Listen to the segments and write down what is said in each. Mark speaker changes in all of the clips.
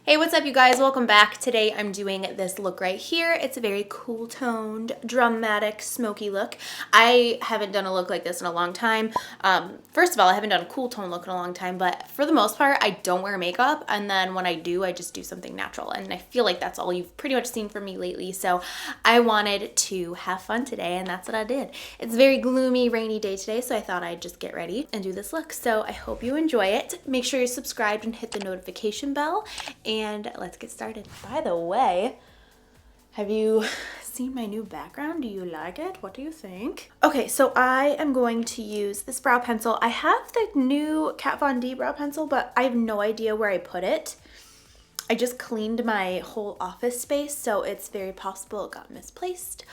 Speaker 1: Hey, what's up you guys? Welcome back. Today I'm doing this look right here. It's a very cool toned, dramatic, smoky look. I haven't done a look like this in a long time. First of all, I haven't done a cool tone look in a long time, but for the most part, I don't wear makeup. And then when I do, I just do something natural. And I feel like that's all you've pretty much seen from me lately. So I wanted to have fun today, and that's what I did. It's a very gloomy, rainy day today, so I thought I'd just get ready and do this look. So I hope you enjoy it. Make sure you're subscribed and hit the notification bell. And let's get started. By the way, have you seen my new background? Do you like it? What do you think? Okay, so I am going to use this brow pencil. I have the new Kat Von D brow pencil, but I have no idea where I put it. I just cleaned my whole office space, so it's very possible it got misplaced.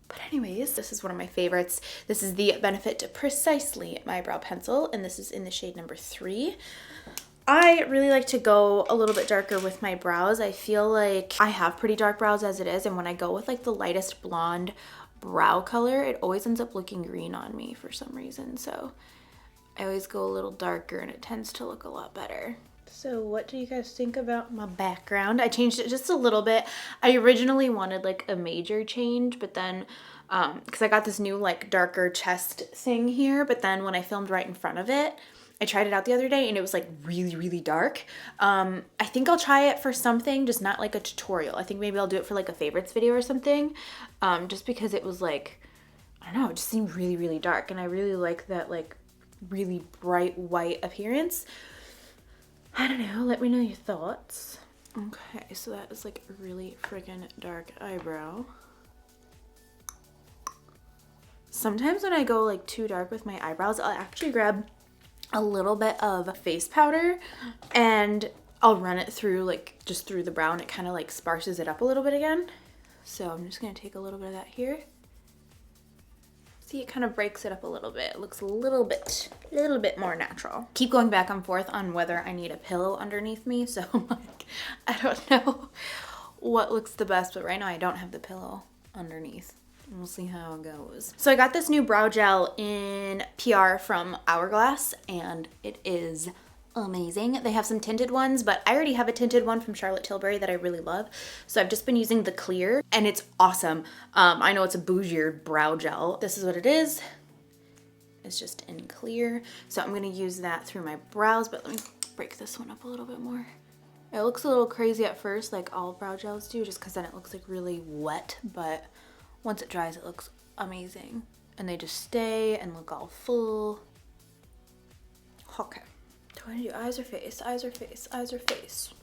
Speaker 1: But anyways, this is one of my favorites. This is the Benefit Precisely My Brow Pencil, and this is in the shade number 3. I really like to go a little bit darker with my brows. I feel like I have pretty dark brows as it is, and when I go with like the lightest blonde brow color, it always ends up looking green on me for some reason. So I always go a little darker and it tends to look a lot better. So what do you guys think about my background? I changed it just a little bit. I originally wanted like a major change, but then because I got this new like darker chest thing here, but then when I filmed right in front of it, I tried it out the other day and it was like really, really dark. I think I'll try it for something, just not like a tutorial. I think maybe I'll do it for like a favorites video or something, just because it was like, I don't know, it just seemed really, really dark. And I really like that like really bright white appearance. I don't know, let me know your thoughts. Okay, so that is like a really freaking dark eyebrow. Sometimes when I go like too dark with my eyebrows, I'll actually grab a little bit of face powder and I'll run it through like just through the brow and it kind of like sparses it up a little bit again. So I'm just gonna take a little bit of that here. See, it kind of breaks it up a little bit. It looks a little bit more natural. Keep going back and forth on whether I need a pillow underneath me. So like, I don't know what looks the best, but right now I don't have the pillow underneath. We'll see how it goes. So I got this new brow gel in PR from Hourglass and it is amazing. They have some tinted ones, but I already have a tinted one from Charlotte Tilbury that I really love. So I've just been using the clear and it's awesome. I know it's a bougier brow gel. This is what it is. It's just in clear. So I'm gonna use that through my brows, but let me break this one up a little bit more. It looks a little crazy at first, like all brow gels do, just because then it looks like really wet, but once it dries, it looks amazing. And they just stay and look all full. Okay. Do I do eyes or face? Eyes or face? Eyes or face?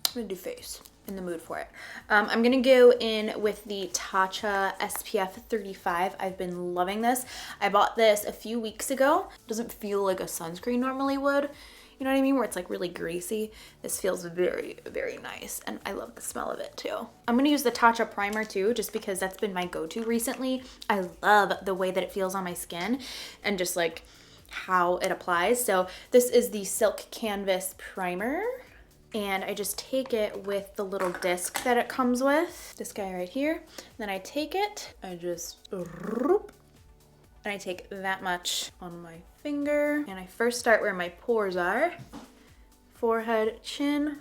Speaker 1: I'm gonna do face. In the mood for it. I'm gonna go in with the Tatcha SPF 35. I've been loving this. I bought this a few weeks ago. It doesn't feel like a sunscreen normally would. You know what I mean? Where it's like really greasy. This feels very, very nice. And I love the smell of it too. I'm gonna use the Tatcha primer too, just because that's been my go-to recently. I love the way that it feels on my skin and just like how it applies. So this is the Silk Canvas primer. And I just take it with the little disc that it comes with. This guy right here. Then I take it, I just, and I take that much on my finger. And I first start where my pores are. Forehead, chin,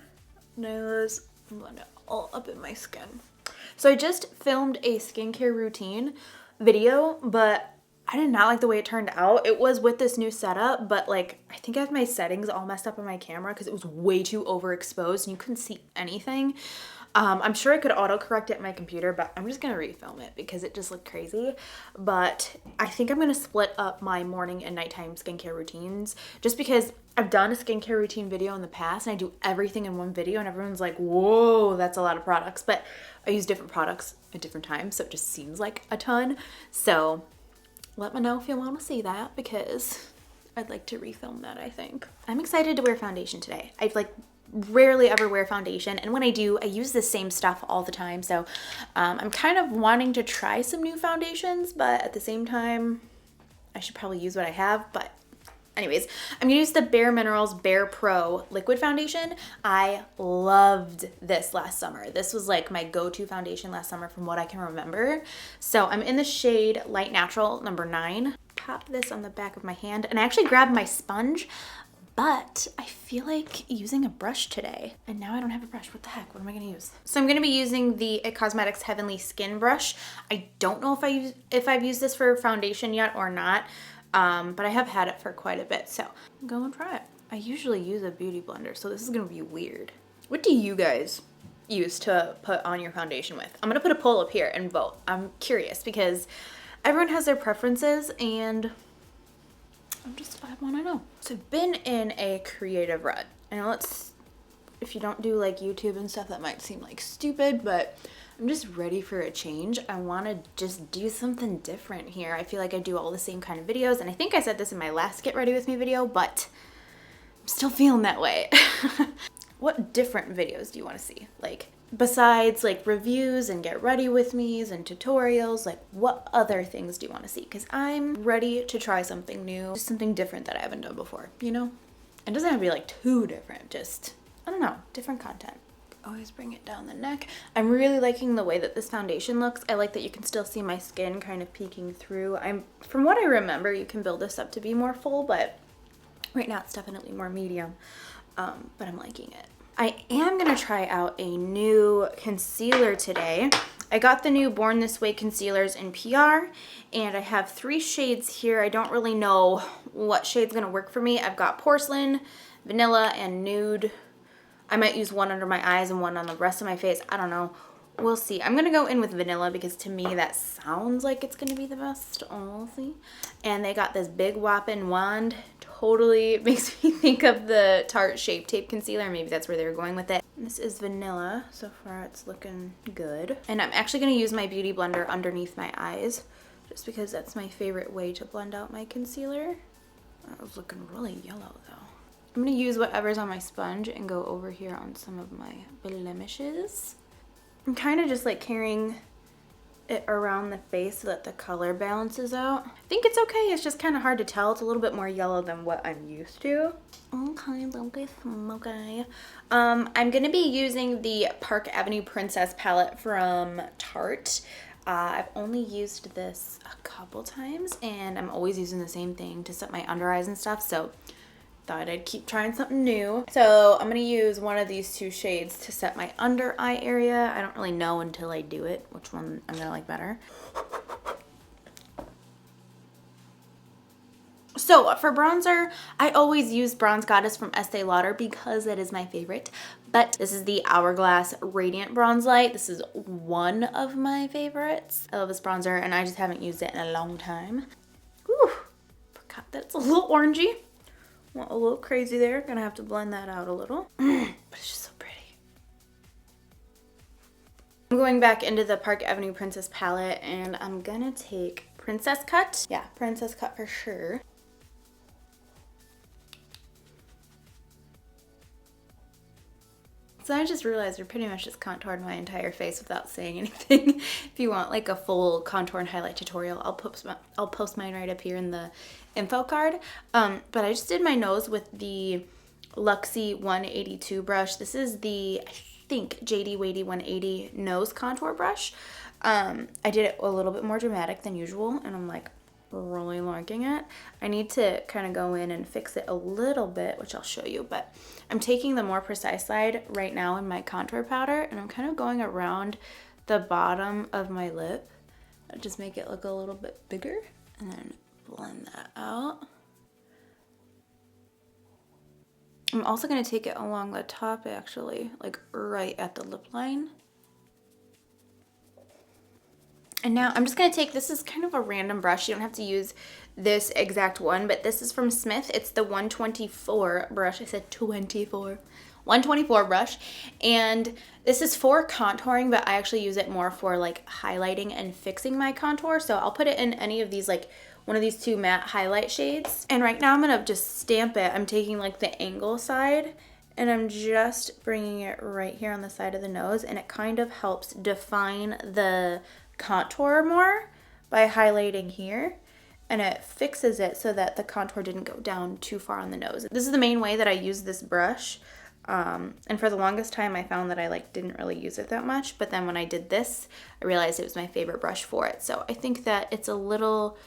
Speaker 1: nose, and blend it all up in my skin. So I just filmed a skincare routine video, but I did not like the way it turned out. It was with this new setup, but like, I think I have my settings all messed up on my camera because it was way too overexposed and you couldn't see anything. I'm sure I could autocorrect it on my computer, but I'm just gonna refilm it because it just looked crazy. But I think I'm gonna split up my morning and nighttime skincare routines just because I've done a skincare routine video in the past and I do everything in one video and everyone's like, whoa, that's a lot of products. But I use different products at different times, so it just seems like a ton. So let me know if you want to see that because I'd like to refilm that, I think. I'm excited to wear foundation today. I've like rarely ever wear foundation, and when I do, I use the same stuff all the time. So I'm kind of wanting to try some new foundations, but at the same time, I should probably use what I have. But anyways, I'm gonna use the Bare Minerals Bare Pro liquid foundation. I loved this last summer. This was like my go-to foundation last summer from what I can remember. So I'm in the shade Light Natural number 9. Pop this on the back of my hand, and I actually grabbed my sponge, but I feel like using a brush today. And now I don't have a brush. What the heck? What am I gonna use? So I'm gonna be using the IT Cosmetics Heavenly Skin Brush. I don't know if I've used this for foundation yet or not, but I have had it for quite a bit, so I'm going to try it. I usually use a beauty blender, so this is gonna be weird. What do you guys use to put on your foundation with? I'm gonna put a poll up here and vote. I'm curious because everyone has their preferences and I want to know. So I've been in a creative rut. I know if you don't do like YouTube and stuff, that might seem like stupid, but I'm just ready for a change. I want to just do something different here. I feel like I do all the same kind of videos, and I think I said this in my last Get Ready With Me video, but I'm still feeling that way. What different videos do you want to see? Like, besides like reviews and get ready with me's and tutorials, like what other things do you want to see? Because I'm ready to try something new, just something different that I haven't done before, you know? It doesn't have to be like too different, just, I don't know, different content. Always bring it down the neck. I'm really liking the way that this foundation looks. I like that you can still see my skin kind of peeking through. From what I remember, you can build this up to be more full, but right now it's definitely more medium, but I'm liking it. I am gonna try out a new concealer today. I got the new Born This Way concealers in PR, and I have 3 shades here. I don't really know what shade's gonna work for me. I've got Porcelain, Vanilla, and Nude. I might use one under my eyes and one on the rest of my face. I don't know. We'll see. I'm gonna go in with Vanilla because to me that sounds like it's gonna be the best. I'll see. And they got this big whopping wand. Totally makes me think of the Tarte Shape Tape concealer. Maybe that's where they were going with it. This is Vanilla. So far it's looking good. And I'm actually gonna use my beauty blender underneath my eyes just because that's my favorite way to blend out my concealer. That was looking really yellow though. I'm gonna use whatever's on my sponge and go over here on some of my blemishes. I'm kind of just like carrying it around the face so that the color balances out. I think it's okay. It's just kind of hard to tell. It's a little bit more yellow than what I'm used to. Okay, Smoky. I'm gonna be using the Park Avenue Princess palette from Tarte. I've only used this a couple times, and I'm always using the same thing to set my under eyes and stuff, so thought I'd keep trying something new. So I'm gonna use one of these 2 shades to set my under eye area. I don't really know until I do it which one I'm gonna like better. So for bronzer, I always use Bronze Goddess from Estee Lauder because it is my favorite. But this is the Hourglass Radiant Bronze Light. This is one of my favorites. I love this bronzer and I just haven't used it in a long time. Whew, forgot that it's a little orangey. Went a little crazy there. Gonna have to blend that out a little. But it's just so pretty. I'm going back into the Park Avenue Princess palette and I'm gonna take Princess Cut. Yeah, Princess Cut for sure. So I just realized I pretty much just contoured my entire face without saying anything. If you want like a full contour and highlight tutorial, I'll post mine right up here in the info card. But I just did my nose with the Luxie 182 brush. This is the, I think, JD Wadey 180 nose contour brush. I did it a little bit more dramatic than usual, and I'm like really liking it. I need to kind of go in and fix it a little bit, which I'll show you, but I'm taking the more precise side right now in my contour powder, and I'm kind of going around the bottom of my lip. I'll just make it look a little bit bigger and then blend that out. I'm also going to take it along the top actually, like right at the lip line. And now I'm just going to take, this is kind of a random brush. You don't have to use this exact one, but this is from Smith. It's the 124 brush. I said 24. 124 brush. And this is for contouring, but I actually use it more for like highlighting and fixing my contour. So I'll put it in any of these, like one of these 2 matte highlight shades. And right now I'm going to just stamp it. I'm taking like the angle side and I'm just bringing it right here on the side of the nose, and it kind of helps define the contour more by highlighting here, and it fixes it so that the contour didn't go down too far on the nose. This is the main way that I use this brush, and for the longest time I found that I like didn't really use it that much, but then when I did this I realized it was my favorite brush for it. So I think that it's a little,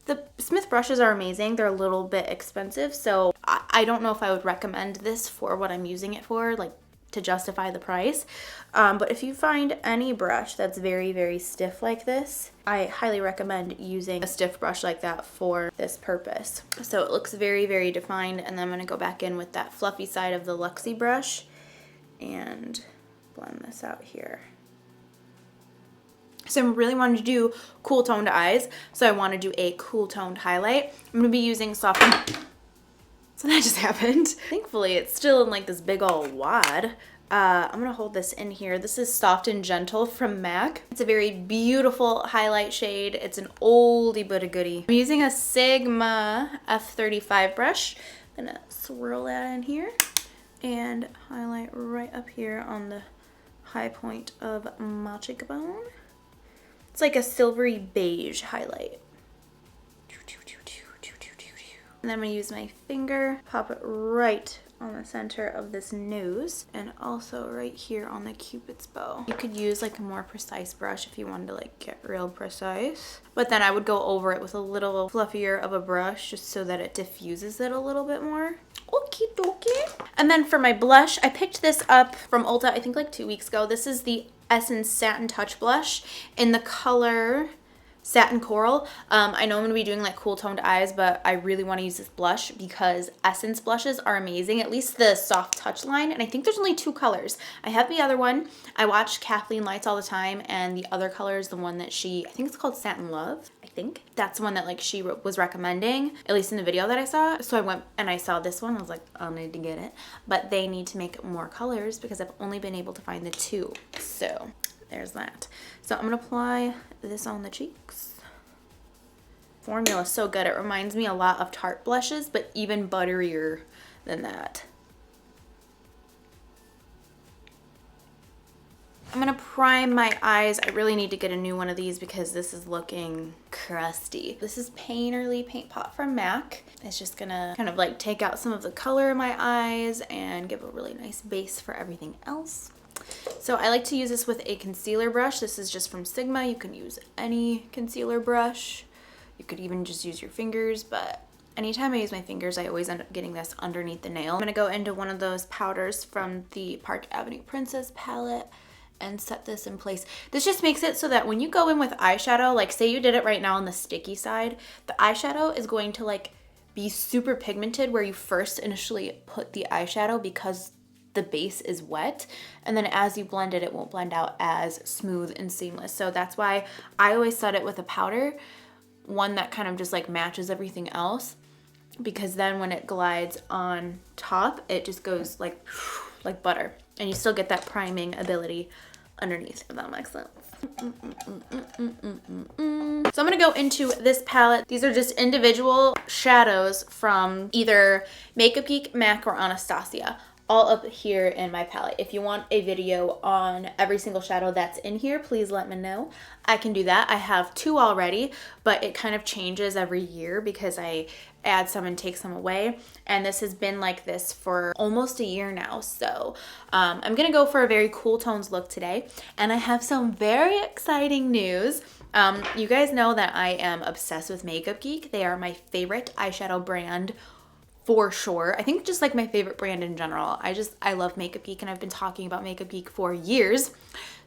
Speaker 1: the Smith brushes are amazing. They're a little bit expensive, so I don't know if I would recommend this for what I'm using it for, like to justify the price. But if you find any brush that's very, very stiff like this, I highly recommend using a stiff brush like that for this purpose. So it looks very, very defined. And then I'm gonna go back in with that fluffy side of the Luxie brush and blend this out here. So I really wanted to do cool toned eyes. So I want to do a cool toned highlight. I'm gonna be using soft. So that just happened. Thankfully, it's still in like this big old wad. I'm gonna hold this in here. This is Soft and Gentle from MAC. It's a very beautiful highlight shade. It's an oldie but a goodie. I'm using a Sigma F35 brush. I'm gonna swirl that in here and highlight right up here on the high point of my cheekbone. It's like a silvery beige highlight. And then I'm gonna use my finger, pop it right on the center of this nose and also right here on the Cupid's bow. You could use like a more precise brush if you wanted to like get real precise. But then I would go over it with a little fluffier of a brush just so that it diffuses it a little bit more. Okie dokie. And then for my blush, I picked this up from Ulta, I think like 2 weeks ago. This is the Essence Satin Touch Blush in the color Satin Coral. I know I'm going to be doing like cool toned eyes, but I really want to use this blush because Essence blushes are amazing, at least the soft touch line. And I think there's only 2 colors. I have the other one. I watch Kathleen Lights all the time, and the other color is the one that I think it's called Satin Love. I think that's the one that like she was recommending, at least in the video that I saw. So I went and I saw this one. I was like, I'll need to get it. But they need to make more colors because I've only been able to find the 2. So there's that. So I'm gonna apply this on the cheeks. Formula is so good. It reminds me a lot of Tarte blushes, but even butterier than that. I'm gonna prime my eyes. I really need to get a new one of these because this is looking crusty. This is Painterly Paint Pot from MAC. It's just gonna kind of like take out some of the color in my eyes and give a really nice base for everything else. So I like to use this with a concealer brush. This is just from Sigma. You can use any concealer brush. You could even just use your fingers, but anytime I use my fingers, I always end up getting this underneath the nail. I'm gonna go into one of those powders from the Park Avenue Princess palette and set this in place. This just makes it so that when you go in with eyeshadow, like say you did it right now on the sticky side, the eyeshadow is going to like be super pigmented where you first initially put the eyeshadow because the base is wet, and then as you blend it, it won't blend out as smooth and seamless. So that's why I always set it with a powder, one that kind of just like matches everything else, because then when it glides on top, it just goes like butter, and you still get that priming ability underneath, if that makes sense. So I'm gonna go into this palette. These are just individual shadows from either Makeup Geek, MAC, or Anastasia, all up here in my palette. If you want a video on every single shadow that's in here, please let me know. I can do that. I have 2 already, but it kind of changes every year because I add some and take some away. And this has been like this for almost a year now. So I'm gonna go for a very cool tones look today. And I have some very exciting news. You guys know that I am obsessed with Makeup Geek. They are my favorite eyeshadow brand for sure. I think just like my favorite brand in general. I love Makeup Geek, and I've been talking about Makeup Geek for years.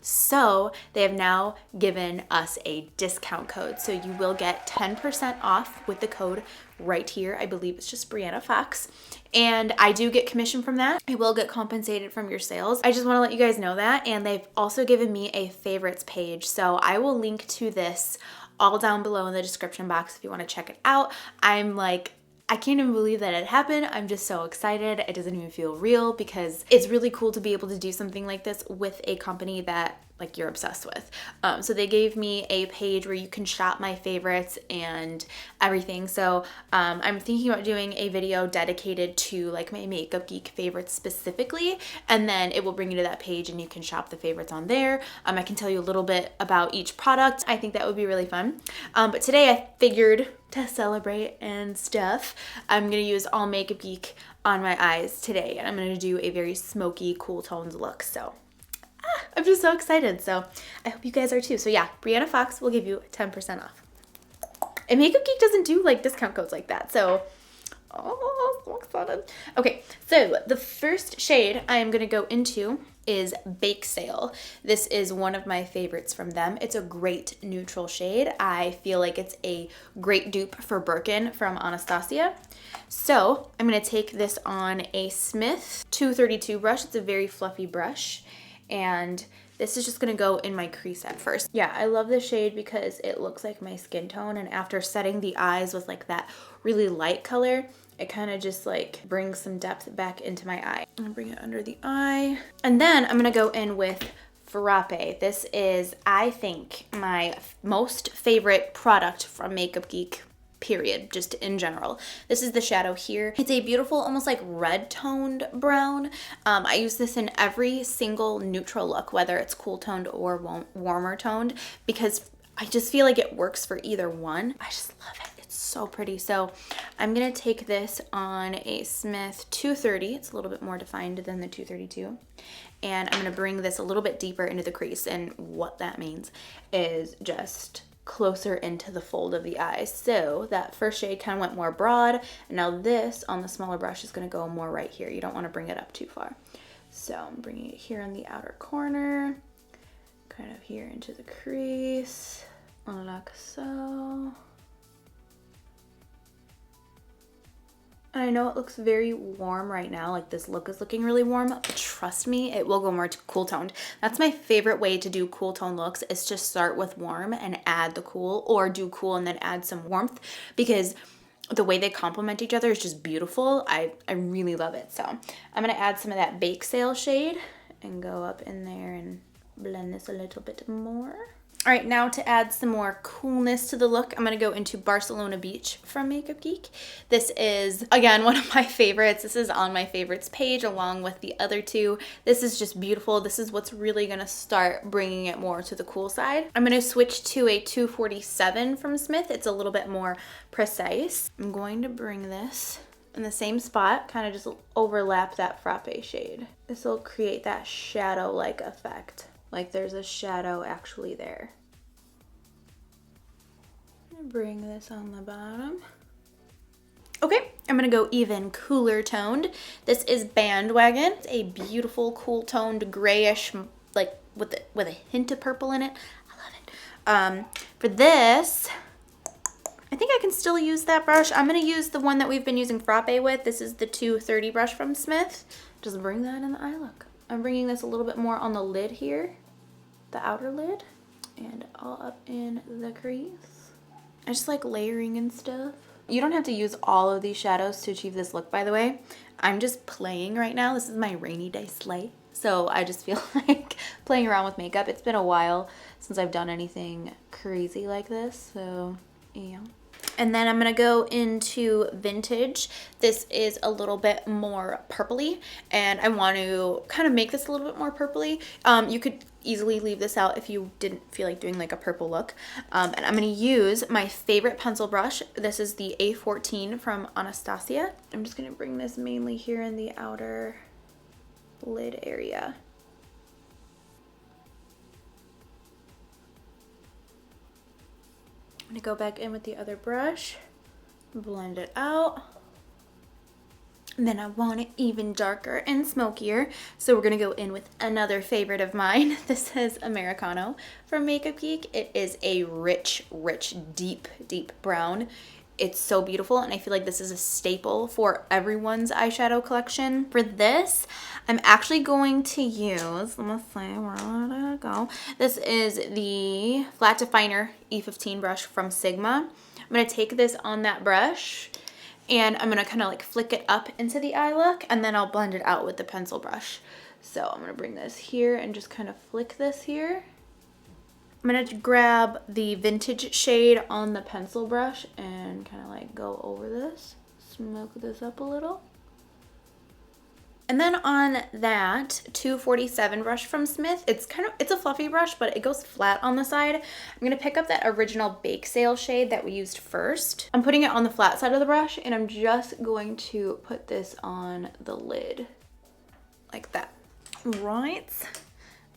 Speaker 1: So they have now given us a discount code. So you will get 10% off with the code right here. I believe it's just Brianna Fox. And I do get commission from that. I will get compensated from your sales. I just want to let you guys know that. And they've also given me a favorites page. So I will link to this all down below in the description box if you want to check it out. I can't even believe that it happened. I'm just so excited. It doesn't even feel real because it's really cool to be able to do something like this with a company that like you're obsessed with. So they gave me a page where you can shop my favorites and everything. So I'm thinking about doing a video dedicated to like my Makeup Geek favorites specifically, and then it will bring you to that page and you can shop the favorites on there. I can tell you a little bit about each product. I think that would be really fun. But today I figured to celebrate and stuff, I'm gonna use all Makeup Geek on my eyes today, and I'm gonna do a very smoky, cool tones look. So I'm just so excited. So I hope you guys are too. So yeah, Brianna Fox will give you 10% off. And Makeup Geek doesn't do like discount codes like that. So so excited. Okay, so the first shade I am going to go into is Bake Sale. This is one of my favorites from them. It's a great neutral shade. I feel like it's a great dupe for Birkin from Anastasia. So I'm going to take this on a Smith 232 brush. It's a very fluffy brush, and this is just gonna go in my crease at first. Yeah, I love this shade because it looks like my skin tone, and after setting the eyes with like that really light color, it kind of just like brings some depth back into my eye. I'm gonna bring it under the eye. And then I'm gonna go in with Frappe. This is, I think, my most favorite product from Makeup Geek, period, just in general. This is the shadow here. It's a beautiful, almost like red toned brown. I use this in every single neutral look, whether it's cool toned or warmer toned, because I just feel like it works for either one. I just love it. It's so pretty. So I'm gonna take this on a Smith 230. It's a little bit more defined than the 232. And I'm gonna bring this a little bit deeper into the crease. And what that means is just closer into the fold of the eye. So that first shade kind of went more broad, and now this on the smaller brush is going to go more right here. You don't want to bring it up too far. So I'm bringing it here on the outer corner, kind of here into the crease, like so. And I know it looks very warm right now, like this look is looking really warm, but trust me, it will go more cool toned. That's my favorite way to do cool tone looks, is just start with warm and add the cool, or do cool and then add some warmth, because the way they complement each other is just beautiful. I really love it. So I'm gonna add some of that Bake Sale shade and go up in there and blend this a little bit more. All right, now to add some more coolness to the look, I'm going to go into Barcelona Beach from Makeup Geek. This is, again, one of my favorites. This is on my favorites page along with the other two. This is just beautiful. This is what's really going to start bringing it more to the cool side. I'm going to switch to a 247 from Smith. It's a little bit more precise. I'm going to bring this in the same spot, kind of just overlap that Frappe shade. This will create that shadow-like effect. Like there's a shadow actually there. I'm gonna bring this on the bottom. Okay, I'm gonna go even cooler toned. This is Bandwagon. It's a beautiful cool toned grayish, like with a hint of purple in it. I love it. For this, I think I can still use that brush. I'm gonna use the one that we've been using Frappe with. This is the 230 brush from Smith. Just bring that in the eye look. I'm bringing this a little bit more on the lid here, the outer lid, and all up in the crease. I just like layering and stuff. You don't have to use all of these shadows to achieve this look, by the way. I'm just playing right now. This is my rainy day slay. So I just feel like playing around with makeup. It's been a while since I've done anything crazy like this, so yeah. And then I'm gonna go into Vintage. This is a little bit more purpley, and I want to kind of make this a little bit more purpley. You could easily leave this out if you didn't feel like doing like a purple look. And I'm gonna use my favorite pencil brush. This is the A14 from Anastasia. I'm just gonna bring this mainly here in the outer lid area. I'm gonna go back in with the other brush, blend it out. And then I want it even darker and smokier. So we're gonna go in with another favorite of mine. This is Americano from Makeup Geek. It is a rich, deep brown. It's so beautiful, and I feel like this is a staple for everyone's eyeshadow collection. For this, I'm actually going to use, let's see, where did it go? This is the Flat Definer E15 brush from Sigma. I'm gonna take this on that brush, and I'm gonna kind of like flick it up into the eye look, and then I'll blend it out with the pencil brush. So I'm gonna bring this here and just kind of flick this here. I'm gonna grab the Vintage shade on the pencil brush and kind of like go over this, smoke this up a little. And then on that 247 brush from Smith, it's a fluffy brush, but it goes flat on the side. I'm gonna pick up that original Bake Sale shade that we used first. I'm putting it on the flat side of the brush, and I'm just going to put this on the lid like that. Right.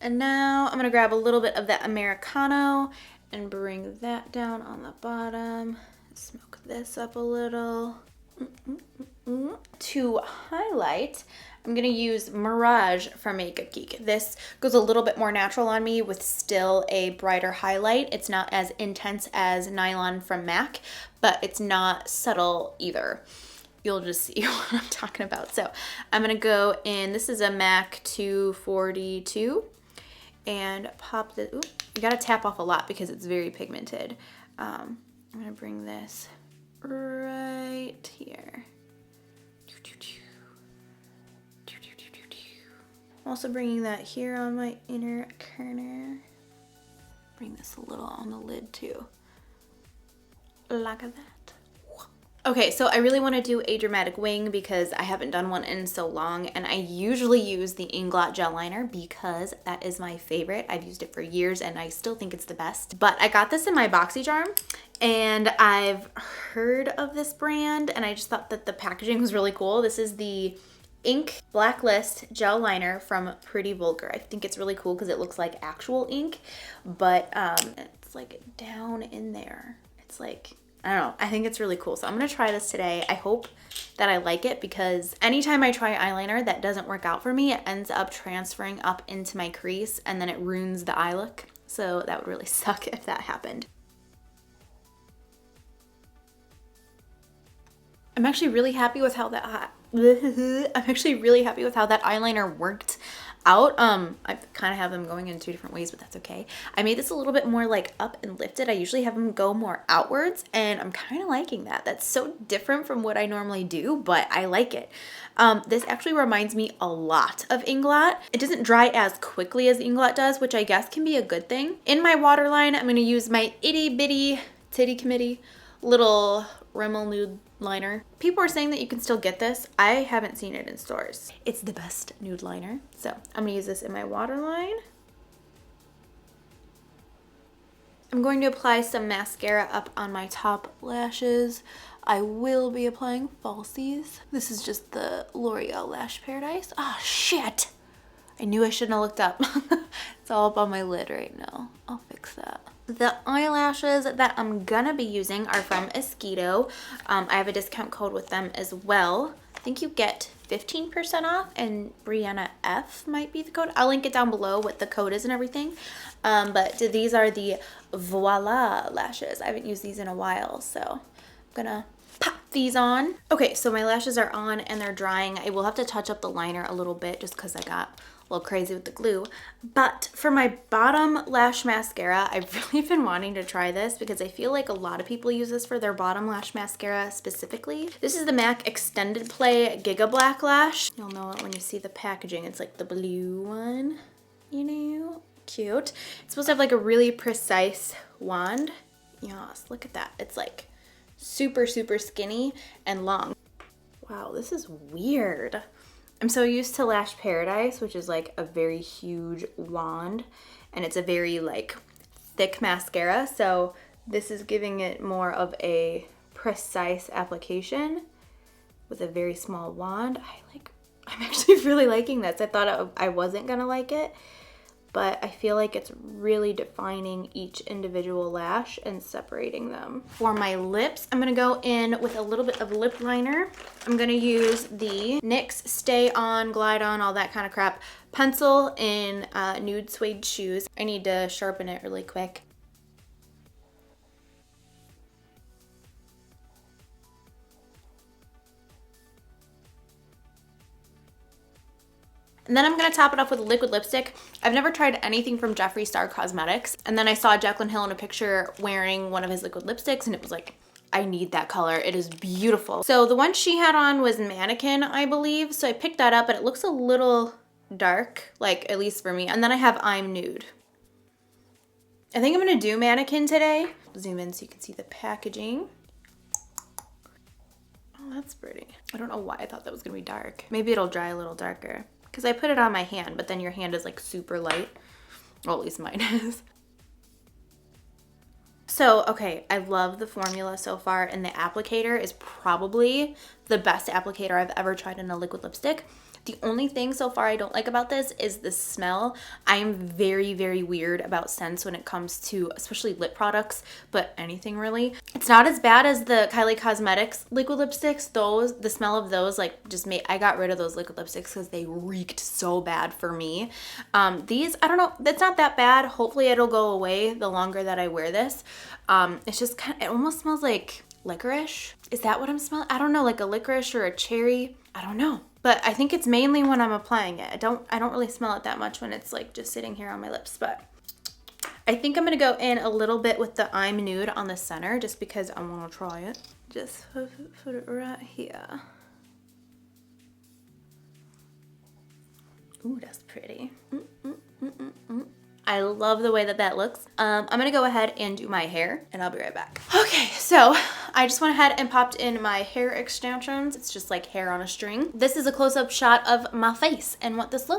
Speaker 1: And now I'm gonna grab a little bit of that Americano and bring that down on the bottom. Smoke this up a little. To highlight, I'm gonna use Mirage from Makeup Geek. This goes a little bit more natural on me with still a brighter highlight. It's not as intense as Nylon from MAC, but it's not subtle either. You'll just see what I'm talking about. So I'm gonna go in, this is a MAC 242, and pop the, ooh, you gotta tap off a lot because it's very pigmented. I'm gonna bring this right here. I'm also bringing that here on my inner corner. Bring this a little on the lid too. Like that. Okay, so I really want to do a dramatic wing because I haven't done one in so long, and I usually use the Inglot gel liner because that is my favorite. I've used it for years and I still think it's the best. But I got this in my BoxyCharm and I've heard of this brand and I just thought that the packaging was really cool. This is the Ink Blacklist gel liner from Pretty Vulgar. I think it's really cool because it looks like actual ink, but it's like down in there. It's like, I don't know, I think it's really cool. So I'm gonna try this today. I hope that I like it because anytime I try eyeliner that doesn't work out for me, it ends up transferring up into my crease and then it ruins the eye look. So that would really suck if that happened. I'm actually really happy with how that eyeliner worked out. I kind of have them going in two different ways, but that's okay. I made this a little bit more like up and lifted. I usually have them go more outwards and I'm kind of liking that. That's so different from what I normally do, but I like it. This actually reminds me a lot of Inglot. It doesn't dry as quickly as Inglot does, which I guess can be a good thing. In my waterline, I'm going to use my itty bitty titty committee little Rimmel nude liner. People are saying that you can still get this. I haven't seen it in stores. It's the best nude liner. So I'm gonna use this in my waterline. I'm going to apply some mascara up on my top lashes. I will be applying falsies. This is just the L'Oreal Lash Paradise. Ah, shit. I knew I shouldn't have looked up. It's all up on my lid right now. I'll fix that. The eyelashes that I'm gonna be using are from Esquito. I have a discount code with them as well. I think you get 15% off and Brianna F might be the code. I'll link it down below what the code is and everything. But these are the Voila lashes. I haven't used these in a while, so I'm gonna pop these on. Okay, so my lashes are on and they're drying. I will have to touch up the liner a little bit just because I got a little crazy with the glue. But for my bottom lash mascara, I've really been wanting to try this because I feel like a lot of people use this for their bottom lash mascara specifically. This is the MAC Extended Play Giga Black Lash. You'll know it when you see the packaging. It's like the blue one, you know? Cute. It's supposed to have like a really precise wand. Yes, look at that. It's like super, super skinny and long. Wow, this is weird. I'm so used to Lash Paradise, which is like a very huge wand and it's a very like thick mascara. So this is giving it more of a precise application with a very small wand. I'm actually really liking this. I thought I wasn't gonna like it, but I feel like it's really defining each individual lash and separating them. For my lips, I'm gonna go in with a little bit of lip liner. I'm gonna use the NYX Stay On, Glide On, all that kind of crap pencil in Nude Suede Shoes. I need to sharpen it really quick. And then I'm gonna top it off with a liquid lipstick. I've never tried anything from Jeffree Star Cosmetics. And then I saw Jaclyn Hill in a picture wearing one of his liquid lipsticks and it was like, I need that color. It is beautiful. So the one she had on was Mannequin, I believe. So I picked that up, but it looks a little dark, like at least for me. And then I have I'm Nude. I think I'm gonna do Mannequin today. Zoom in so you can see the packaging. Oh, that's pretty. I don't know why I thought that was gonna be dark. Maybe it'll dry a little darker. Because I put it on my hand, but then your hand is like super light. Well, at least mine is. So, okay, I love the formula so far, and the applicator is probably the best applicator I've ever tried in a liquid lipstick. The only thing so far I don't like about this is the smell. I am very, very weird about scents when it comes to especially lip products, but anything really. It's not as bad as the Kylie Cosmetics liquid lipsticks. Those, the smell of those like just made, I got rid of those liquid lipsticks because they reeked so bad for me. These, I don't know, that's not that bad. Hopefully it'll go away the longer that I wear this. It's just kind of, it almost smells like licorice. Is that what I'm smelling? I don't know, like a licorice or a cherry. I don't know. But I think it's mainly when I'm applying it. I don't really smell it that much when it's like just sitting here on my lips, but I think I'm gonna go in a little bit with the I'm Nude on the center just because I wanna try it. Just put it right here. Ooh, that's pretty. I love the way that that looks. I'm gonna go ahead and do my hair and I'll be right back. Okay, so I just went ahead and popped in my hair extensions. It's just like hair on a string. This is a close-up shot of my face and what this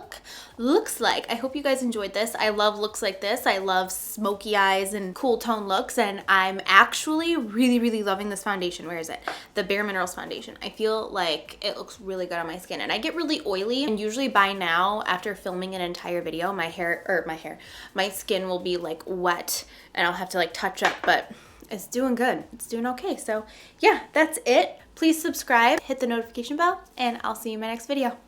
Speaker 1: looks like. I hope you guys enjoyed this. I love looks like this. I love smoky eyes and cool tone looks, and I'm actually really, really loving this foundation. Where is it? The Bare Minerals foundation. I feel like it looks really good on my skin, and I get really oily, and usually by now, after filming an entire video, my skin will be like wet and I'll have to like touch up, but it's doing good. It's doing okay. So yeah, that's it. Please subscribe, hit the notification bell, and I'll see you in my next video.